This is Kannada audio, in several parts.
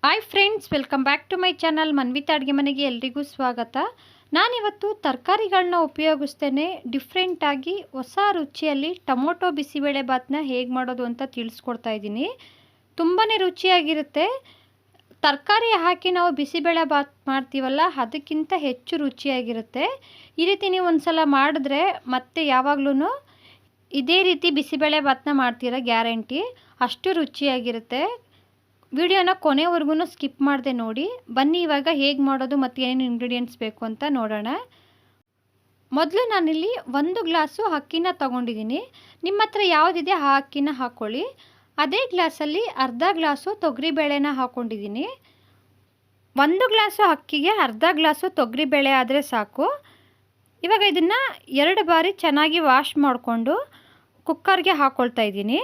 Hi friends, welcome back to my channel Manvitha ಅಡುಗೆ ಮನೆಗೆ ಎಲ್ರಿಗೂ ಸ್ವಾಗತ. ನಾನಿವತ್ತು ತರಕಾರಿಗಳನ್ನ ಉಪಯೋಗಿಸ್ತೇನೆ ಡಿಫ್ರೆಂಟಾಗಿ ಹೊಸ ರುಚಿಯಲ್ಲಿ ಟೊಮೊಟೊ ಬಿಸಿಬೇಳೆ ಬಾತನ್ನ ಹೇಗೆ ಮಾಡೋದು ಅಂತ ತಿಳಿಸ್ಕೊಡ್ತಾ ಇದ್ದೀನಿ. ತುಂಬಾ ರುಚಿಯಾಗಿರುತ್ತೆ. ತರಕಾರಿ ಹಾಕಿ ನಾವು ಬಿಸಿಬೇಳೆ ಬಾತ್ ಮಾಡ್ತೀವಲ್ಲ, ಅದಕ್ಕಿಂತ ಹೆಚ್ಚು ರುಚಿಯಾಗಿರುತ್ತೆ. ಈ ರೀತಿ ನೀವು ಒಂದು ಸಲ ಮಾಡಿದ್ರೆ ಮತ್ತೆ ಯಾವಾಗಲೂ ಇದೇ ರೀತಿ ಬಿಸಿಬೇಳೆ ಬಾತನ್ನ ಮಾಡ್ತೀರಾ ಗ್ಯಾರಂಟಿ. ಅಷ್ಟು ರುಚಿಯಾಗಿರುತ್ತೆ. ವಿಡಿಯೋನ ಕೊನೆವರೆಗೂ ಸ್ಕಿಪ್ ಮಾಡದೆ ನೋಡಿ. ಬನ್ನಿ ಇವಾಗ ಹೇಗೆ ಮಾಡೋದು ಮತ್ತು ಏನೇನು ಇಂಗ್ರೀಡಿಯೆಂಟ್ಸ್ ಬೇಕು ಅಂತ ನೋಡೋಣ. ಮೊದಲು ನಾನಿಲ್ಲಿ 1 ಗ್ಲಾಸು ಅಕ್ಕಿನ ತೊಗೊಂಡಿದ್ದೀನಿ. ನಿಮ್ಮ ಹತ್ರ ಯಾವುದಿದೆ ಆ ಅಕ್ಕಿನ ಹಾಕ್ಕೊಳ್ಳಿ. ಅದೇ ಗ್ಲಾಸಲ್ಲಿ ಅರ್ಧ ಗ್ಲಾಸು ತೊಗರಿಬೇಳೆನ ಹಾಕ್ಕೊಂಡಿದ್ದೀನಿ. 1 ಗ್ಲಾಸು ಅಕ್ಕಿಗೆ ಅರ್ಧ ಗ್ಲಾಸು ತೊಗರಿಬೇಳೆ ಆದರೆ ಸಾಕು. ಇವಾಗ ಇದನ್ನು 2 ಬಾರಿ ಚೆನ್ನಾಗಿ ವಾಶ್ ಮಾಡಿಕೊಂಡು ಕುಕ್ಕರ್ಗೆ ಹಾಕ್ಕೊಳ್ತಾ ಇದ್ದೀನಿ.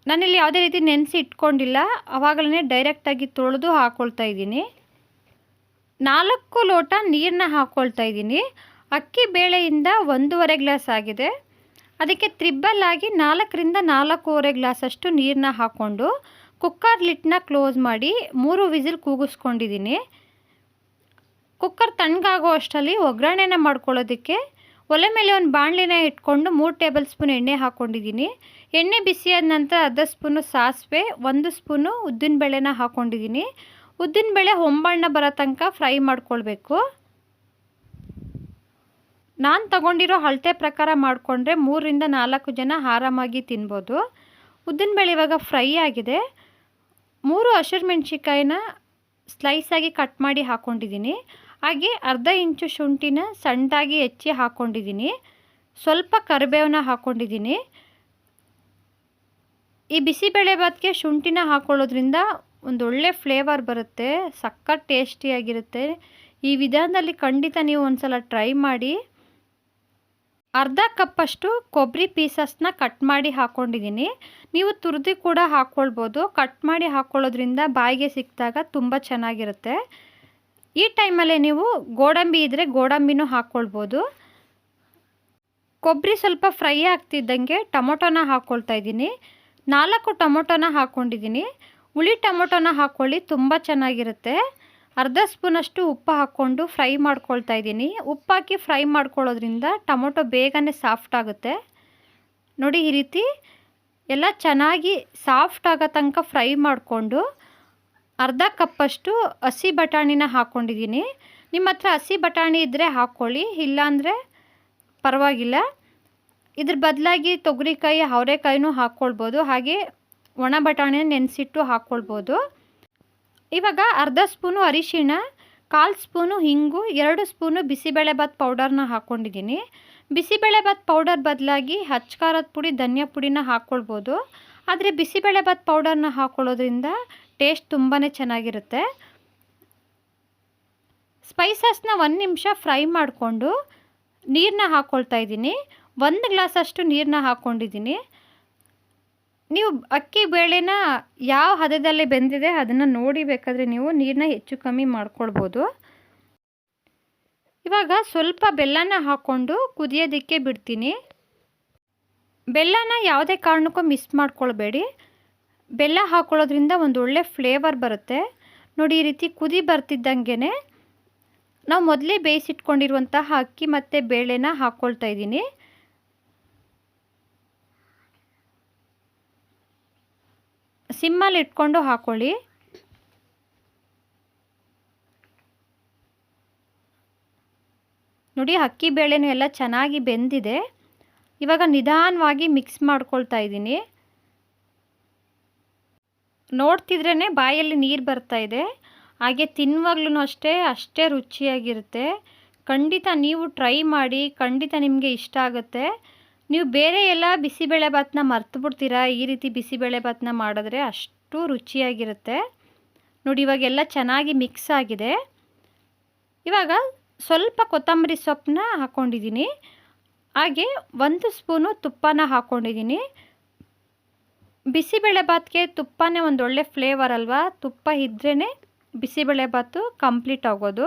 ನಾನಿಲ್ಲಿ ಯಾವುದೇ ರೀತಿ ನೆನೆಸಿ ಇಟ್ಕೊಂಡಿಲ್ಲ, ಆವಾಗಲೇ ಡೈರೆಕ್ಟಾಗಿ ತೊಳೆದು ಹಾಕ್ಕೊಳ್ತಾ ಇದ್ದೀನಿ. 4 ಲೋಟ ನೀರನ್ನ ಹಾಕ್ಕೊಳ್ತಾ ಇದ್ದೀನಿ. ಅಕ್ಕಿ ಬೇಳೆಯಿಂದ 1.5 ಗ್ಲಾಸ್ ಆಗಿದೆ. ಅದಕ್ಕೆ ತ್ರಿಬ್ಬಲ್ಲಾಗಿ 4ರಿಂದ 4.25 ಗ್ಲಾಸಷ್ಟು ನೀರನ್ನ ಹಾಕ್ಕೊಂಡು ಕುಕ್ಕರ್ ಲಿಡ್ನ ಕ್ಲೋಸ್ ಮಾಡಿ 3 ವಿಸಿಲ್ ಕೂಗಿಸ್ಕೊಂಡಿದ್ದೀನಿ. ಕುಕ್ಕರ್ ತಣ್ಣಗಾಗೋ ಅಷ್ಟರಲ್ಲಿ ಒಗ್ಗರಣೆನ ಮಾಡ್ಕೊಳ್ಳೋದಕ್ಕೆ ಒಲೆ ಮೇಲೆ ಒಂದು ಬಾಣಲಿನ ಇಟ್ಕೊಂಡು 3 ಟೇಬಲ್ ಸ್ಪೂನ್ ಎಣ್ಣೆ ಹಾಕ್ಕೊಂಡಿದ್ದೀನಿ. ಎಣ್ಣೆ ಬಿಸಿಯಾದ ನಂತರ ಅರ್ಧ ಸ್ಪೂನು ಸಾಸಿವೆ, 1 ಸ್ಪೂನು ಉದ್ದಿನಬೇಳೆನ ಹಾಕ್ಕೊಂಡಿದ್ದೀನಿ. ಉದ್ದಿನಬೇಳೆ ಹೊಂಬಣ್ಣ ಬರೋ ತನಕ ಫ್ರೈ ಮಾಡ್ಕೊಳ್ಬೇಕು. ನಾನು ತಗೊಂಡಿರೋ ಅಳತೆ ಪ್ರಕಾರ ಮಾಡಿಕೊಂಡ್ರೆ 3ರಿಂದ 4 ಜನ ಆರಾಮಾಗಿ ತಿನ್ಬೋದು. ಉದ್ದಿನಬೇಳೆ ಇವಾಗ ಫ್ರೈ ಆಗಿದೆ. 3 ಹಸಿರುಮೆಣ್ಸಿಕಾಯಿನ ಸ್ಲೈಸಾಗಿ ಕಟ್ ಮಾಡಿ ಹಾಕ್ಕೊಂಡಿದ್ದೀನಿ. ಹಾಗೆ ಅರ್ಧ ಇಂಚು ಶುಂಠಿನ ಸಣ್ಣದಾಗಿ ಹೆಚ್ಚಿ ಹಾಕ್ಕೊಂಡಿದ್ದೀನಿ. ಸ್ವಲ್ಪ ಕರಿಬೇವನ್ನ ಹಾಕ್ಕೊಂಡಿದ್ದೀನಿ. ಈ ಬಿಸಿಬೇಳೆ ಬಾತ್ಗೆ ಶುಂಠಿನ ಹಾಕ್ಕೊಳ್ಳೋದ್ರಿಂದ ಒಂದೊಳ್ಳೆ ಫ್ಲೇವರ್ ಬರುತ್ತೆ, ಸಖತ್ ಟೇಸ್ಟಿಯಾಗಿರುತ್ತೆ. ಈ ವಿಧಾನದಲ್ಲಿ ಖಂಡಿತ ನೀವು ಒಂದು ಸಲ ಟ್ರೈ ಮಾಡಿ. ಅರ್ಧ ಕಪ್ಪಷ್ಟು ಕೊಬ್ಬರಿ ಪೀಸಸ್ನ ಕಟ್ ಮಾಡಿ ಹಾಕ್ಕೊಂಡಿದ್ದೀನಿ. ನೀವು ತುರಿದು ಕೂಡ ಹಾಕ್ಕೊಳ್ಬೋದು. ಕಟ್ ಮಾಡಿ ಹಾಕ್ಕೊಳ್ಳೋದ್ರಿಂದ ಬಾಯಿಗೆ ಸಿಕ್ಕಿದಾಗ ತುಂಬ ಚೆನ್ನಾಗಿರುತ್ತೆ. ಈ ಟೈಮಲ್ಲೇ ನೀವು ಗೋಡಂಬಿ ಇದ್ದರೆ ಗೋಡಂಬಿನೂ ಹಾಕ್ಕೊಳ್ಬೋದು. ಕೊಬ್ಬರಿ ಸ್ವಲ್ಪ ಫ್ರೈ ಆಗ್ತಿದ್ದಂಗೆ ಟೊಮೊಟೊನ ಹಾಕ್ಕೊಳ್ತಾ ಇದ್ದೀನಿ. 4 ಟೊಮೊಟೊನ ಹಾಕ್ಕೊಂಡಿದ್ದೀನಿ. ಹುಳಿ ಟೊಮೊಟೊನ ಹಾಕ್ಕೊಳ್ಳಿ, ತುಂಬ ಚೆನ್ನಾಗಿರುತ್ತೆ. ಅರ್ಧ ಸ್ಪೂನಷ್ಟು ಉಪ್ಪು ಹಾಕ್ಕೊಂಡು ಫ್ರೈ ಮಾಡ್ಕೊಳ್ತಾ ಇದ್ದೀನಿ. ಉಪ್ಪು ಹಾಕಿ ಫ್ರೈ ಮಾಡ್ಕೊಳ್ಳೋದ್ರಿಂದ ಟೊಮೊಟೊ ಬೇಗನೆ ಸಾಫ್ಟ್ ಆಗುತ್ತೆ. ನೋಡಿ, ಈ ರೀತಿ ಎಲ್ಲ ಚೆನ್ನಾಗಿ ಸಾಫ್ಟ್ ಆಗೋ ತನಕ ಫ್ರೈ ಮಾಡಿಕೊಂಡು ಅರ್ಧ ಕಪ್ಪಷ್ಟು ಹಸಿ ಬಟಾಣಿನ ಹಾಕ್ಕೊಂಡಿದ್ದೀನಿ. ನಿಮ್ಮ ಹತ್ರ ಹಸಿ ಬಟಾಣಿ ಇದ್ದರೆ ಹಾಕ್ಕೊಳ್ಳಿ, ಇಲ್ಲಾಂದರೆ ಪರವಾಗಿಲ್ಲ. ಇದ್ರ ಬದಲಾಗಿ ತೊಗರಿಕಾಯಿ, ಅವರೆಕಾಯಿನೂ ಹಾಕ್ಕೊಳ್ಬೋದು. ಹಾಗೆ ಒಣ ಬಟಾಣಿನ ನೆನೆಸಿಟ್ಟು ಹಾಕ್ಕೊಳ್ಬೋದು. ಇವಾಗ ಅರ್ಧ ಸ್ಪೂನು ಅರಿಶಿಣ, 1/4 ಸ್ಪೂನು ಹಿಂಗು, 2 ಸ್ಪೂನು ಬಿಸಿಬೇಳೆಬಾತ್ ಪೌಡರ್ನ ಹಾಕ್ಕೊಂಡಿದ್ದೀನಿ. ಬಿಸಿಬೇಳೆಬಾತ್ ಪೌಡರ್ ಬದಲಾಗಿ ಖಾರದ ಪುಡಿ, ಧನಿಯಾ ಪುಡಿನ ಹಾಕ್ಕೊಳ್ಬೋದು. ಆದರೆ ಬಿಸಿಬೇಳೆಬಾತ್ ಪೌಡರ್ನ ಹಾಕ್ಕೊಳ್ಳೋದ್ರಿಂದ ಟೇಸ್ಟ್ ತುಂಬಾ ಚೆನ್ನಾಗಿರುತ್ತೆ. ಸ್ಪೈಸಸ್ನ 1 ನಿಮಿಷ ಫ್ರೈ ಮಾಡಿಕೊಂಡು ನೀರನ್ನ ಹಾಕ್ಕೊಳ್ತಾ ಇದ್ದೀನಿ. 1 ಗ್ಲಾಸಷ್ಟು ನೀರನ್ನ ಹಾಕ್ಕೊಂಡಿದ್ದೀನಿ. ನೀವು ಅಕ್ಕಿ ಬೇಳೆನ ಯಾವ ಹದದಲ್ಲಿ ಬೆಂದಿದೆ ಅದನ್ನು ನೋಡಿ ಬೇಕಾದರೆ ನೀವು ನೀರನ್ನ ಹೆಚ್ಚು ಕಮ್ಮಿ ಮಾಡ್ಕೊಳ್ಬೋದು. ಇವಾಗ ಸ್ವಲ್ಪ ಬೆಲ್ಲನ ಹಾಕ್ಕೊಂಡು ಕುದಿಯೋದಕ್ಕೆ ಬಿಡ್ತೀನಿ. ಬೆಲ್ಲನ ಯಾವುದೇ ಕಾರಣಕ್ಕೂ ಮಿಸ್ ಮಾಡ್ಕೊಳ್ಬೇಡಿ. ಬೆಲ್ಲ ಹಾಕ್ಕೊಳ್ಳೋದ್ರಿಂದ ಒಂದು ಒಳ್ಳೆ ಫ್ಲೇವರ್ ಬರುತ್ತೆ. ನೋಡಿ, ಈ ರೀತಿ ಕುದಿ ಬರ್ತಿದ್ದಂಗೆ ನಾವು ಮೊದಲೇ ಬೇಯಿಸಿಟ್ಕೊಂಡಿರುವಂತಹ ಅಕ್ಕಿ ಮತ್ತು ಬೇಳೆನ ಹಾಕ್ಕೊಳ್ತಾ ಇದ್ದೀನಿ. ಸಿಮ್ಮಲ್ಲಿ ಇಟ್ಕೊಂಡು ಹಾಕ್ಕೊಳ್ಳಿ. ನೋಡಿ, ಅಕ್ಕಿ ಬೇಳೆನೂ ಎಲ್ಲ ಚೆನ್ನಾಗಿ ಬೆಂದಿದೆ. ಇವಾಗ ನಿಧಾನವಾಗಿ ಮಿಕ್ಸ್ ಮಾಡ್ಕೊಳ್ತಾ ಇದ್ದೀನಿ. ನೋಡ್ತಿದ್ರೇ ಬಾಯಲ್ಲಿ ನೀರು ಬರ್ತಾ ಇದೆ. ಹಾಗೆ ತಿನ್ನುವಾಗ್ಲೂ ಅಷ್ಟೇ ರುಚಿಯಾಗಿರುತ್ತೆ. ಖಂಡಿತ ನೀವು ಟ್ರೈ ಮಾಡಿ, ಖಂಡಿತ ನಿಮಗೆ ಇಷ್ಟ ಆಗುತ್ತೆ. ನೀವು ಬೇರೆ ಎಲ್ಲ ಬಿಸಿಬೇಳೆಬಾತನ್ನ ಮರ್ತು ಬಿಡ್ತೀರಾ. ಈ ರೀತಿ ಬಿಸಿಬೇಳೆಬಾತನ್ನ ಮಾಡಿದ್ರೆ ಅಷ್ಟು ರುಚಿಯಾಗಿರುತ್ತೆ. ನೋಡಿ, ಇವಾಗೆಲ್ಲ ಚೆನ್ನಾಗಿ ಮಿಕ್ಸ್ ಆಗಿದೆ. ಇವಾಗ ಸ್ವಲ್ಪ ಕೊತ್ತಂಬರಿ ಸೊಪ್ಪನ್ನ ಹಾಕ್ಕೊಂಡಿದ್ದೀನಿ. ಹಾಗೆ 1 ಸ್ಪೂನು ತುಪ್ಪನ ಹಾಕ್ಕೊಂಡಿದ್ದೀನಿ. ಬಿಸಿಬೇಳೆಬಾತ್ಗೆ ತುಪ್ಪನೇ ಒಂದೊಳ್ಳೆ ಫ್ಲೇವರ್ ಅಲ್ವಾ. ತುಪ್ಪ ಇದ್ರೇ ಬಿಸಿಬೇಳೆಬಾತು ಕಂಪ್ಲೀಟ್ ಆಗೋದು.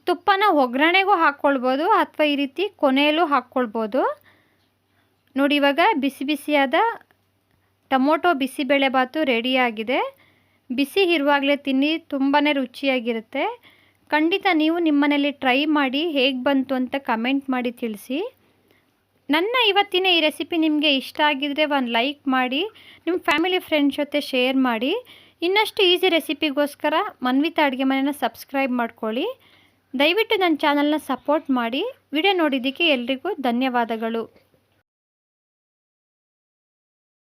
ತುಪ್ಪನ ಒಗ್ಗರಣೆಗೂ ಹಾಕ್ಕೊಳ್ಬೋದು ಅಥವಾ ಈ ರೀತಿ ಕೊನೆಯಲ್ಲೂ ಹಾಕ್ಕೊಳ್ಬೋದು. ನೋಡಿ ಇವಾಗ ಬಿಸಿ ಬಿಸಿಯಾದ ಟೊಮೊಟೊ ಬಿಸಿಬೇಳೆಬಾತು ರೆಡಿಯಾಗಿದೆ. ಬಿಸಿ ಇರುವಾಗಲೇ ತಿನ್ನಿ, ತುಂಬಾ ರುಚಿಯಾಗಿರುತ್ತೆ. ಖಂಡಿತ ನೀವು ನಿಮ್ಮನೇಲಿ ಟ್ರೈ ಮಾಡಿ ಹೇಗೆ ಬಂತು ಅಂತ ಕಮೆಂಟ್ ಮಾಡಿ ತಿಳಿಸಿ. ನನ್ನ ಇವತ್ತಿನ ಈ ರೆಸಿಪಿ ನಿಮಗೆ ಇಷ್ಟ ಆಗಿದರೆ ಒಂದು ಲೈಕ್ ಮಾಡಿ, ನಿಮ್ಮ ಫ್ಯಾಮಿಲಿ ಫ್ರೆಂಡ್ಸ್ ಜೊತೆ ಶೇರ್ ಮಾಡಿ. ಇನ್ನಷ್ಟು ಈಸಿ ರೆಸಿಪಿಗೋಸ್ಕರ ಮನ್ವಿತಾ ಅಡುಗೆ ಮನೆನ ಸಬ್ಸ್ಕ್ರೈಬ್ ಮಾಡ್ಕೊಳ್ಳಿ. ದಯವಿಟ್ಟು ನನ್ನ ಚಾನಲ್ನ ಸಪೋರ್ಟ್ ಮಾಡಿ. ವಿಡಿಯೋ ನೋಡಿದ್ದಕ್ಕೆ ಎಲ್ರಿಗೂ ಧನ್ಯವಾದಗಳು.